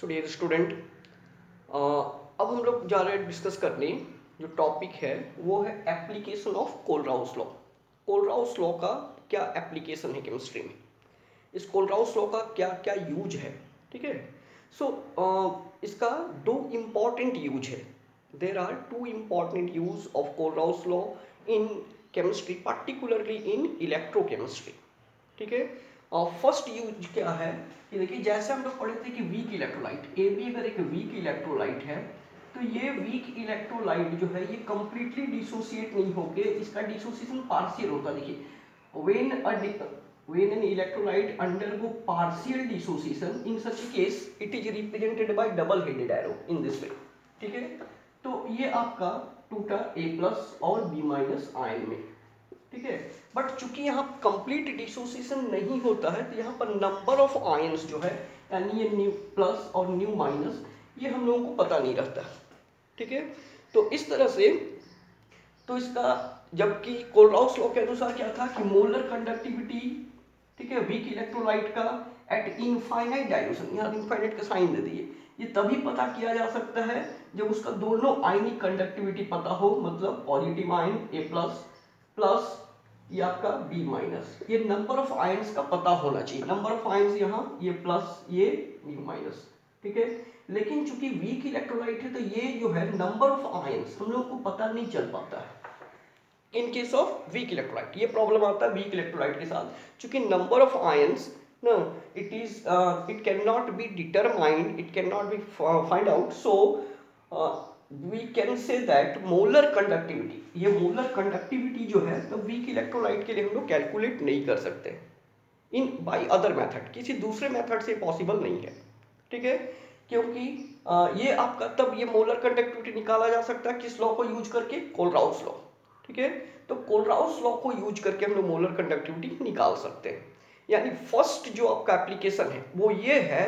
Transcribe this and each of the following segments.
So dear student, अब हम लोग जा रहे हैं डिस्कस करने। जो टॉपिक है वो है application of Kohlrausch law. Kohlrausch law का क्या एप्लीकेशन है केमिस्ट्री में, इस कोलराउस लॉ का क्या क्या यूज है। ठीक है। सो इसका दो इम्पॉर्टेंट यूज है। There are two important use of Kohlrausch law in chemistry, particularly in electrochemistry. ठीक है। और फर्स्ट यूज क्या है कि देखिए, जैसे हम लोग पढ़े थे कि वीक इलेक्ट्रोलाइट ए बी अगर एक वीक इलेक्ट्रोलाइट है तो ये वीक इलेक्ट्रोलाइट जो है ये कंप्लीटली डिसोसिएट नहीं होके इसका डिसोसिएशन पार्शियल होता है। देखिए, when an electrolyte undergo partial dissociation, in such a case it is represented by double headed arrow in this way। ठीक है। तो ये आपका टूटा A प्लस और B माइनस आयन में। ठीक है। बट चूंकि यहाँ कंप्लीट डिसोसिएशन नहीं होता है तो यहाँ पर नंबर ऑफ आयंस जो है, यानी ये न्यू प्लस और न्यू माइनस, ये हम लोगों को पता नहीं रहता। ठीक है। तो इस तरह से तो इसका, जबकि कोलराउस लॉ के अनुसार क्या था कि मोलर कंडक्टिविटी, ठीक है, वीक इलेक्ट्रोलाइट का एट इनफाइनाइट डाइल्यूशन, यहाँ इनफाइनाइट का साइन दे दिए, ये तभी पता किया जा सकता है जब उसका दोनों आयनिक कंडक्टिविटी पता हो, मतलब positive ion A plus plus ये आपका B माइनस, ये नंबर ऑफ आयंस का पता होना चाहिए। नंबर ऑफ आयंस यहाँ ये प्लस ये B माइनस। ठीक है। लेकिन चूंकि वीक इलेक्ट्रोलाइट है तो ये जो है नंबर ऑफ आयंस हम लोग को पता नहीं चल पाता है in case of weak electrolyte. ये प्रॉब्लम आता है वीक इलेक्ट्रोलाइट के साथ, चूंकि number of ions no it cannot be determined, it cannot be find out, so we can say that molar conductivity, ये molar conductivity जो है तो वीक इलेक्ट्रोलाइट के लिए हम लोग कैलकुलेट नहीं कर सकते इन बाय अदर मेथड, किसी दूसरे मेथड से पॉसिबल नहीं है। ठीक है। क्योंकि ये आपका तब ये मोलर कंडक्टिविटी निकाला जा सकता है किस लॉ को यूज करके, कोलराउस लॉ। ठीक है। तो कोलराउस लॉ को यूज करके हम लोग मोलर कंडक्टिविटी निकाल सकते हैं। यानी फर्स्ट जो आपका एप्लीकेशन है वो ये है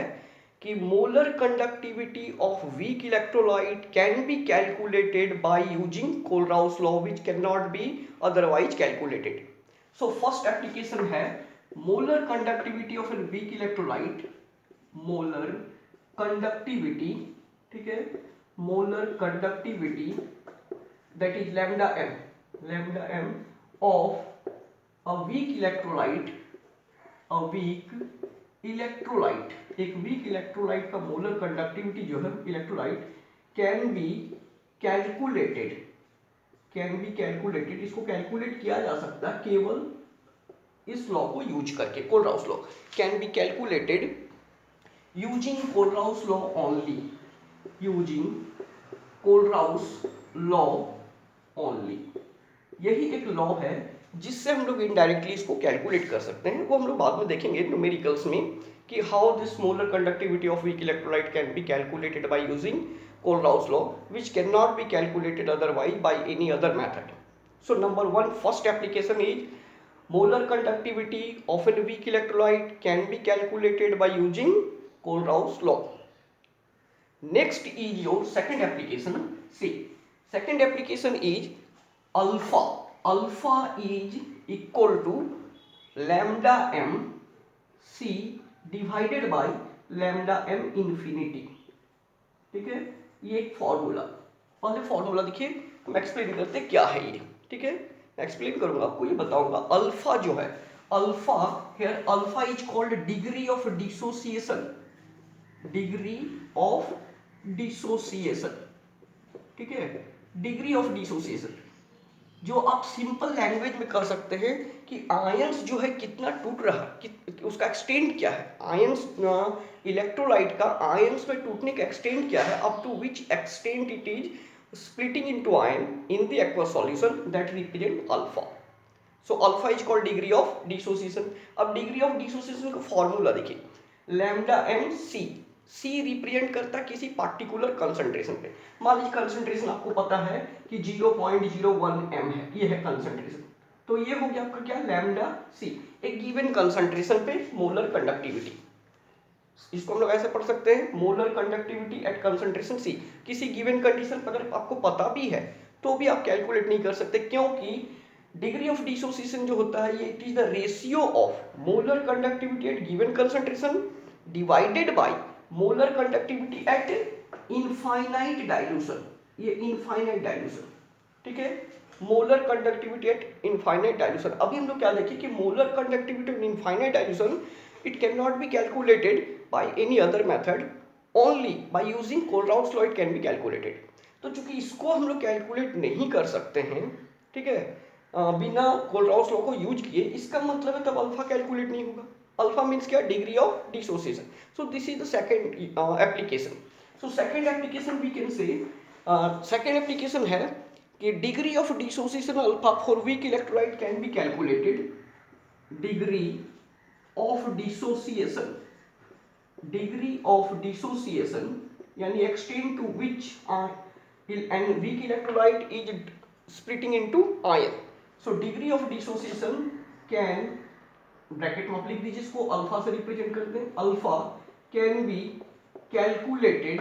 कि molar conductivity of weak electrolyte can be calculated by using Kohlrausch law which can not be otherwise calculated. So first application है molar conductivity of an weak electrolyte, molar conductivity, ठीक है, molar conductivity that is lambda m of a weak electrolyte, a weak electrolyte, एक weak electrolyte का molar conductivity जो है electrolyte can be calculated, इसको calculate किया जा सकता है केवल इस लॉ को यूज करके, Kohlrausch law can be calculated using Kohlrausch law only, using Kohlrausch law only. यही एक लॉ है जिससे हम लोग इनडायरेक्टली इसको कैलकुलेट कर सकते हैं। वो हम लोग बाद में देखेंगे न्यूमेरिकल्स में कि how this molar conductivity of weak electrolyte can be calculated by using Kohlrausch law which can not be calculated otherwise by any other method. So number one, first application is molar conductivity of an weak electrolyte can be calculated by using Kohlrausch law. Next is your second application. See, second application is alpha. Alpha is equal to lambda m c divided by lambda m infinity। ठीक है। ये एक formula, पहले formula देखिए, हम explain करते हैं क्या है ये। ठीक है। एक्सप्लेन करूंगा आपको, ये बताऊंगा। अल्फा जो है, alpha here, alpha is called degree of dissociation, degree of dissociation. ठीक है। डिग्री ऑफ डिसोसिएशन जो आप सिंपल लैंग्वेज में कर सकते हैं कि आयंस जो है कितना टूट रहा है, उसका एक्सटेंट क्या है, आयंस इलेक्ट्रोलाइट का आयंस में टूटने का एक्सटेंट क्या है, up to which extent it is splitting into ion in the aqueous solution, that represent alpha। so alpha is called degree of dissociation। अब degree of dissociation का फॉर्मूला देखिए, lambda m c, c represent करता है किसी particular concentration पे। मान लीजिए concentration आपको पता है कि 0.01 m है, ये है कंसंट्रेशन, तो ये हो गया आपका क्या, लैम्डा c, एक गिवन कंसंट्रेशन पे मोलर कंडक्टिविटी। इसको हम लोग ऐसे पढ़ सकते हैं, molar conductivity eight concentration C। किसी गिवन कंडीशन पर अगर आपको पता भी है तो भी आप कैलकुलेट नहीं कर सकते, क्योंकि डिग्री ऑफ डिसोसिएशन जो होता है ये it is the ratio of molar conductivity at given concentration divided by molar conductivity at infinite dilution, ये इनफाइनाइट डाइल्यूशन, ठीक है, molar conductivity at infinite dilution. अभी हम लोग क्या देखें कि molar conductivity in infinite dilution it can not be calculated bye any other method, only by using Kohlrausch law it can be calculated. तो चूंकि इसको हम लोग कैलकुलेट नहीं कर सकते हैं, ठीक है, बिना कोलराउस लॉ को यूज किए, इसका मतलब है तब अल्फा कैलकुलेट नहीं होगा। अल्फा मीन्स क्या, degree of dissociation. So this is the second application. So second application we can say, second application है कि degree of dissociation alpha for weak electrolyte can be calculated. Degree of dissociation, degree of dissociation यानी extent to which and weak electrolyte is splitting into ion. So degree of dissociation can, bracket में आप लिख दीजिए इसको, alpha से represent करते हैं, alpha can be calculated,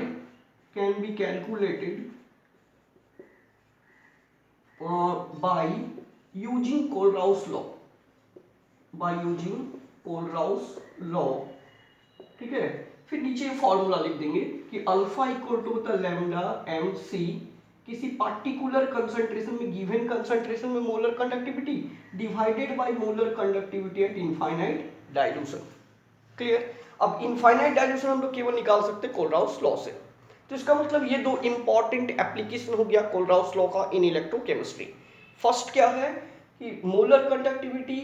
can be calculated by using Kohlrausch law, bye using Kohlrausch law, ठीक है। फिर नीचे फॉर्मूला लिख देंगे कि अल्फा इक्वल टू होता है लैम्डा एम सी, किसी पार्टिकुलर कंसंट्रेशन में, गिवन कंसंट्रेशन में molar conductivity divided by molar conductivity at infinite dilution. Clear. अब इनफाइनाइट डाइल्यूशन हम लोग केवल निकाल सकते हैं कोलराउस लॉ से। तो इसका मतलब ये दो इंपॉर्टेंट एप्लीकेशन हो गया कोलराउस लॉ का इन इलेक्ट्रोकेमिस्ट्री। फर्स्ट क्या है कि मोलर कंडक्टिविटी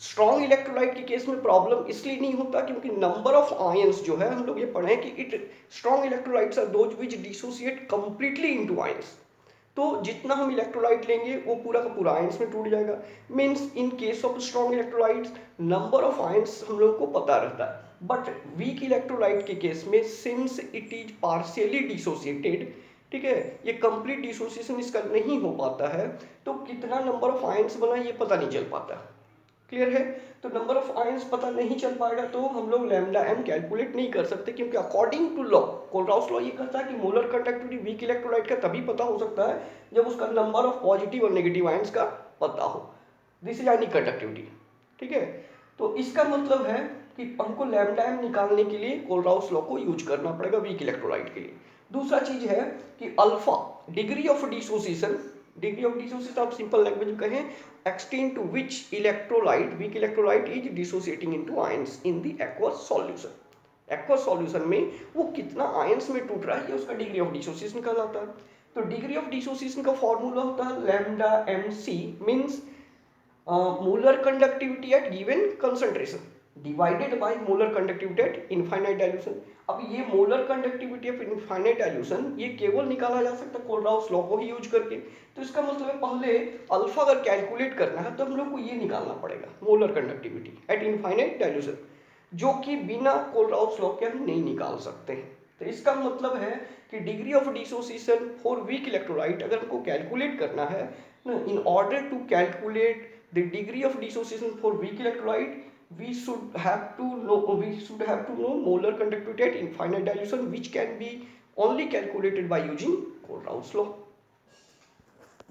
स्ट्रॉन्ग इलेक्ट्रोलाइट के केस में प्रॉब्लम इसलिए नहीं होता क्योंकि नंबर ऑफ आयंस जो है, हम लोग ये पढ़े कि it strong electrolytes are those which dissociate completely into ions. तो जितना हम इलेक्ट्रोलाइट लेंगे वो पूरा का पूरा आयंस में टूट जाएगा। Means in case of strong electrolytes number of ions हम लोग को पता रहता है, बट वीक इलेक्ट्रोलाइट के केस में since it is partially dissociated, ठीक है, ये कंप्लीट डिसोसिएशन इसका नहीं हो पाता है, तो कितना नंबर ऑफ आयंस बना ये पता नहीं चल पाता। क्लियर है। तो नंबर ऑफ आयंस पता नहीं चल पाएगा तो हम लोग लैम्डा एम कैलकुलेट नहीं कर सकते, क्योंकि according to law, Kohlrausch law ये कहता है कि मोलर कंडक्टिविटी वीक इलेक्ट्रोलाइट का तभी पता हो सकता है जब उसका नंबर ऑफ पॉजिटिव और नेगेटिव आयंस का पता हो। दिस इज एनी कंडक्टिविटी, ठीक है। तो इसका मतलब है कि हमको लैम्डा एम निकालने के लिए कोलराउस लॉ को यूज करना पड़ेगा वीक इलेक्ट्रोलाइट के लिए। दूसरा चीज है कि alpha, degree of dissociation, degree of dissociation आप सिंपल लैंग्वेज में कहें, extent to which electrolyte, weak electrolyte is dissociating into ions in the aqueous solution. aqueous solution में वो कितना आयंस में टूट रहा है ये उसका डिग्री ऑफ डिसोसिएशन कहलाता है। तो डिग्री ऑफ डिसोसिएशन का फॉर्मूला होता है lambda M C, means molar conductivity at given concentration divided by molar conductivity at infinite dilution. अब ये molar conductivity of infinite dilution ये केवल निकाला जा सकता है कोलराउस लॉ को ही यूज करके। तो इसका मतलब है पहले अल्फा अगर कैलकुलेट करना है तो हम लोग को ये निकालना पड़ेगा molar conductivity at infinite dilution, जो कि बिना कोलराउस लॉ के हम नहीं निकाल सकते हैं। तो इसका मतलब है कि degree of dissociation for weak electrolyte अगर हमको कैलकुलेट करना है, in order to calculate the degree of dissociation for weak electrolyte we should have to know molar conductivity at infinite dilution, which can be only calculated by using Kohlrauss law.